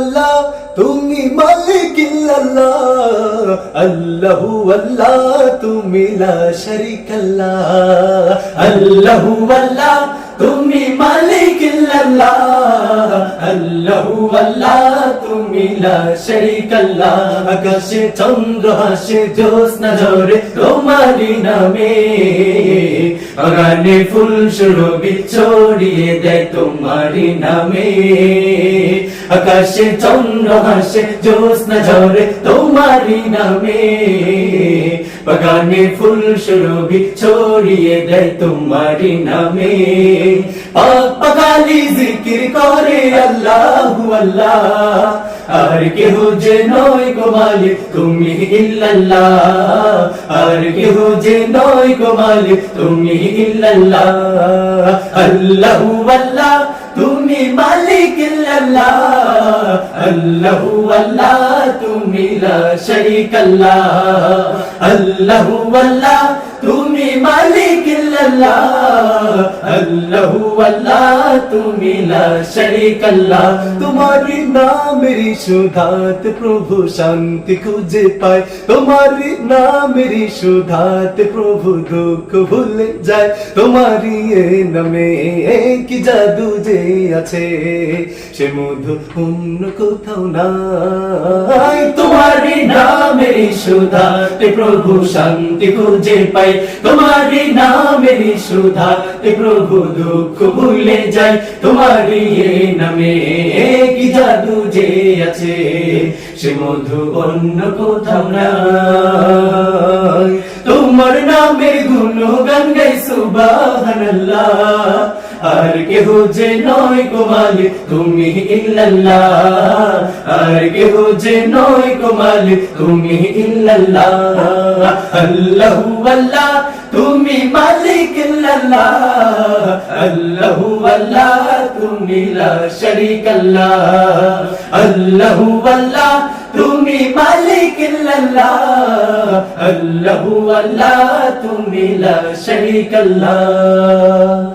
আল্লাহ তুমি মালিক আল্লাহ, আল্লাহু আল্লাহ তুমি লা শারীকা আল্লাহ, আল্লাহু আল্লাহ তুমি মালিক আল্লাহ, আল্লাহু আল্লাহ তুমি লা শারীকা আল্লাহ। আকাশে চন্দ্র হাসে জ্যোৎস্না ঝরে তোমারি নামে, বাগানে ফুল সুরভি ছড়িয়ে দেয় তোমারি নামে। আকাশে চন্দ্র হাসে জ্যোৎস্না ঝরে তোমারি নামে, বাগানে ফুল সুরভি ছড়িয়ে দেয় তোমারি নামে। পাক পাখালি জিকির করে আল্লাহু আল্লাহ, আর কেহ যে নয় গো মালিক তুমি ইল্লাল্লাহ, আর কেহ যে নয় গো মালিক তুমি ইল্লাল্লাহ। আল্লাহু আল্লাহ তুমি মালিক আল্লাহ, আল্লাহু আল্লাহ তুমি লা শারীকা আল্লাহ, আল্লাহু আল্লাহ তুমি মালিক আল্লাহ, আল্লাহু আল্লাহ তুমি লা শারীকা আল্লাহ। তোমারি নামেরই সুধাতে প্রভু শান্তি খুঁজে পায়, তোমারি নামেরই সুধাতে প্রভু দুঃখ ভুলে যায়। তোমারি এ নামে কি জাদু যে আছে, সে মধু অন্য কোথাও নাই। তোমারি নামেরই সুধাতে প্রভু শান্তি খুঁজে পায়, তোমারি নামেরই সুধাতে প্রভু দুঃখ ভুলে যায়। তোমারি এই নামে কি জাদু যে আছে, সে মধু অন্য কোথাও নাই। তোমার নামের গুণগান গাই সুবহানাল্লাহ, আর কেহ যে নয় গো মালিক তুমি ইল্লাল্লাহ, আর কেহ যে নয় গো মালিক তুমি ইল্লাল্লাহ। আল্লাহু আল্লাহ তুমি মালিক আল্লাহ, আল্লাহু আল্লাহ তুমি লা শারীকা আল্লাহ, আল্লাহু আল্লাহ তুমি মালিক আল্লাহ, আল্লাহু আল্লাহ তুমি লা শারীকা আল্লাহ।